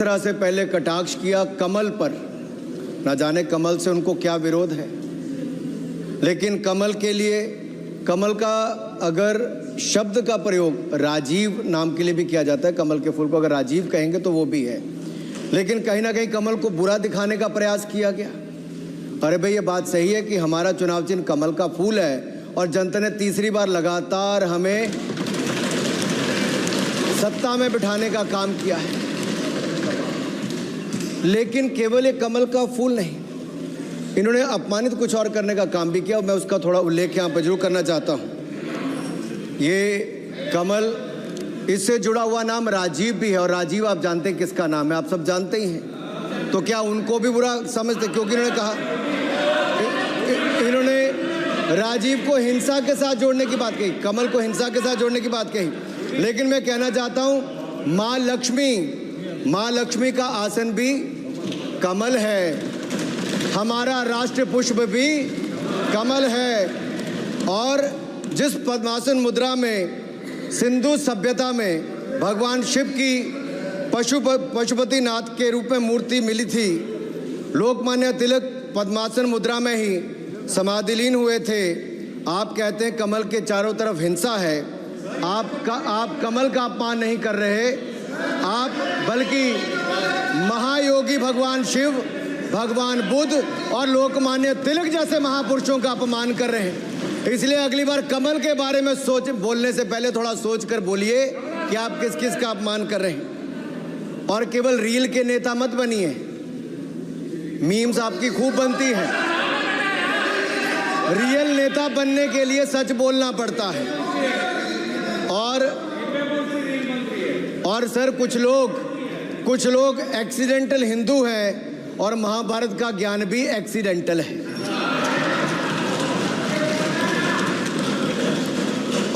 तरह से पहले कटाक्ष किया कमल पर, ना जाने कमल से उनको क्या विरोध है, लेकिन कमल के लिए, कमल का अगर शब्द का प्रयोग राजीव नाम के लिए भी किया जाता है, कमल के फूल को अगर राजीव कहेंगे तो वो भी है, लेकिन कहीं ना कहीं कमल को बुरा दिखाने का प्रयास किया गया। अरे भाई ये बात सही है कि हमारा चुनाव चिन्ह कमल का फूल है और जनता ने तीसरी बार लगातार हमें सत्ता में बिठाने का काम किया है, लेकिन केवल ये कमल का फूल नहीं, इन्होंने अपमानित कुछ और करने का काम भी किया और मैं उसका थोड़ा उल्लेख यहाँ पर जरूर करना चाहता हूँ। ये कमल, इससे जुड़ा हुआ नाम राजीव भी है और राजीव आप जानते हैं किसका नाम है, आप सब जानते ही हैं, तो क्या उनको भी बुरा समझते? क्योंकि इन्होंने कहा, इन्होंने राजीव को हिंसा के साथ जोड़ने की बात कही, कमल को हिंसा के साथ जोड़ने की बात कही, लेकिन मैं कहना चाहता हूँ माँ लक्ष्मी का आसन भी कमल है, हमारा राष्ट्र पुष्प भी कमल है, और जिस पद्मासन मुद्रा में सिंधु सभ्यता में भगवान शिव की पशुपति नाथ के रूप में मूर्ति मिली थी, लोकमान्य तिलक पद्मासन मुद्रा में ही समाधिलीन हुए थे। आप कहते हैं कमल के चारों तरफ हिंसा है, आप कमल का अपमान नहीं कर रहे, आप बल्कि महायोगी भगवान शिव, भगवान बुद्ध और लोकमान्य तिलक जैसे महापुरुषों का अपमान कर रहे हैं। इसलिए अगली बार कमल के बारे में बोलने से पहले थोड़ा सोच कर बोलिए कि आप किस किस का अपमान कर रहे हैं। और केवल रील के नेता मत बनिए, मीम्स आपकी खूब बनती है, रियल नेता बनने के लिए सच बोलना पड़ता है। और सर कुछ लोग एक्सीडेंटल हिंदू हैं और महाभारत का ज्ञान भी एक्सीडेंटल है।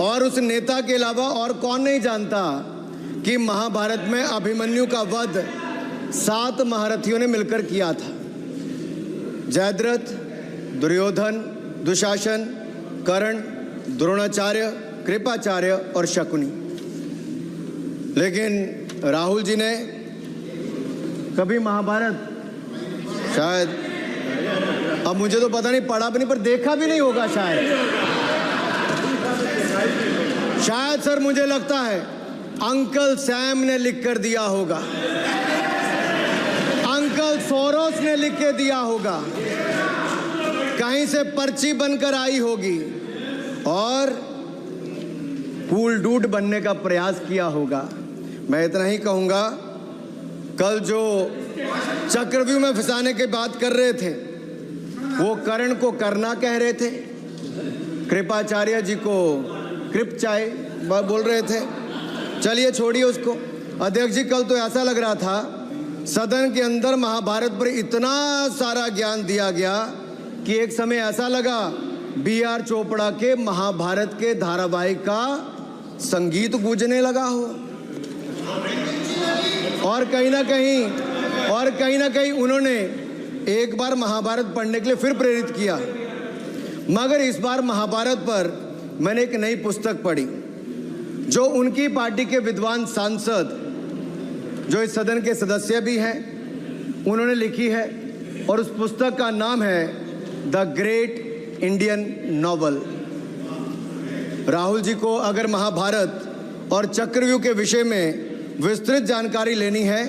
और उस नेता के अलावा और कौन नहीं जानता कि महाभारत में अभिमन्यु का वध 7 महारथियों ने मिलकर किया था, जयद्रथ, दुर्योधन, दुशासन, कर्ण, द्रोणाचार्य, कृपाचार्य और शकुनी। लेकिन राहुल जी ने कभी महाभारत, शायद, अब मुझे तो पता नहीं, पढ़ा भी नहीं, पर देखा भी नहीं होगा शायद सर मुझे लगता है अंकल सैम ने लिख कर दिया होगा, अंकल सोरोस ने लिख के दिया होगा, कहीं से पर्ची बनकर आई होगी और कूल डूड बनने का प्रयास किया होगा। मैं इतना ही कहूंगा, कल जो चक्रव्यूह में फंसाने की बात कर रहे थे वो कर्ण को करना कह रहे थे, कृपाचार्य जी को कृपचाय बोल रहे थे। चलिए छोड़िए उसको। अध्यक्ष जी, कल तो ऐसा लग रहा था सदन के अंदर महाभारत पर इतना सारा ज्ञान दिया गया कि एक समय ऐसा लगा BR चोपड़ा के महाभारत के धारावाहिक का संगीत गूंजने लगा हो। और कहीं ना कहीं उन्होंने एक बार महाभारत पढ़ने के लिए फिर प्रेरित किया, मगर इस बार महाभारत पर मैंने एक नई पुस्तक पढ़ी जो उनकी पार्टी के विद्वान सांसद, जो इस सदन के सदस्य भी हैं, उन्होंने लिखी है, और उस पुस्तक का नाम है the great Indian novel. Rahul ji को अगर महाभारत और चक्रव्यूह के विषय में विस्तृत जानकारी लेनी है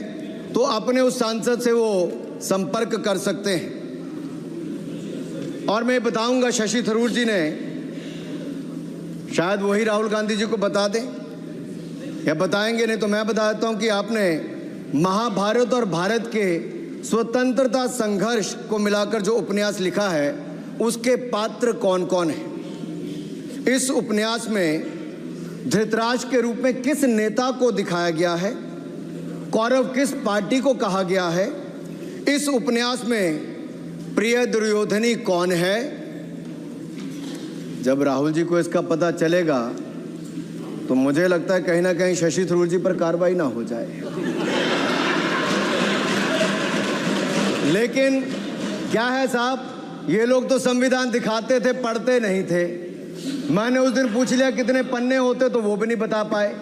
तो अपने उस सांसद से वो संपर्क कर सकते हैं। और मैं बताऊंगा, शशि थरूर जी ने, शायद वही राहुल गांधी जी को बता दें या बताएंगे, नहीं तो मैं बता देता हूं कि आपने महाभारत और भारत के स्वतंत्रता संघर्ष को मिलाकर जो उपन्यास लिखा है उसके पात्र कौन कौन हैं। इस उपन्यास में धृतराष्ट्र के रूप में किस नेता को दिखाया गया है, कौरव किस पार्टी को कहा गया है, इस उपन्यास में प्रिय दुर्योधनी कौन है। जब राहुल जी को इसका पता चलेगा तो मुझे लगता है कहीं ना कहीं शशि थरूर जी पर कार्रवाई ना हो जाए। लेकिन क्या है साहब, ये लोग तो संविधान दिखाते थे, पढ़ते नहीं थे। मैंने उस दिन पूछ लिया कितने पन्ने होते, तो वो भी नहीं बता पाए।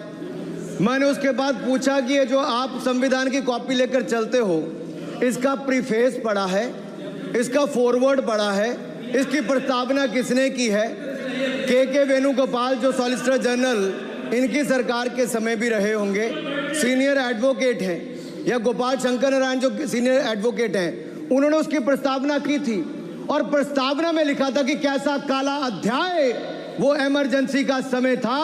मैंने उसके बाद पूछा कि ये जो आप संविधान की कॉपी लेकर चलते हो, इसका प्रीफेस पढ़ा है, इसका फॉरवर्ड पढ़ा है, इसकी प्रस्तावना किसने की है? के वेणुगोपाल जो सॉलिसिटर जनरल इनकी सरकार के समय भी रहे होंगे, सीनियर एडवोकेट हैं, या गोपाल शंकर नारायण जो सीनियर एडवोकेट हैं, उन्होंने उसकी प्रस्तावना की थी और प्रस्तावना में लिखा था कि कैसा काला अध्याय वो इमरजेंसी का समय था।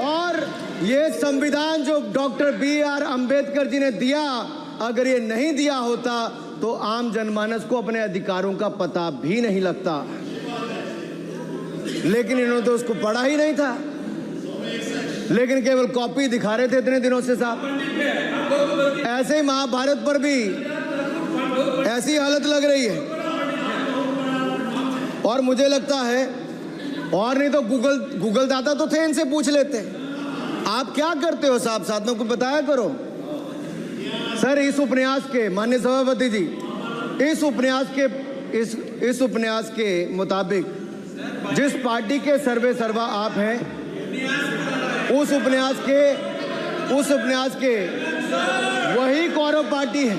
और ये संविधान जो डॉक्टर BR अम्बेडकर जी ने दिया, अगर ये नहीं दिया होता तो आम जनमानस को अपने अधिकारों का पता भी नहीं लगता। लेकिन इन्होंने तो उसको पढ़ा ही नहीं था, लेकिन केवल कॉपी दिखा रहे थे इतने दिनों से साहब। ऐसे ही महाभारत पर भी ऐसी हालत लग रही है। और मुझे लगता है, और नहीं तो गूगल दादा तो थे, इनसे पूछ लेते। आप क्या करते हो साहब, साथियों को बताया करो। सर, इस उपन्यास के, माननीय सभापति जी, इस उपन्यास के मुताबिक जिस पार्टी के सर्वे सर्वा आप हैं, उस उपन्यास के वही कौरव पार्टी है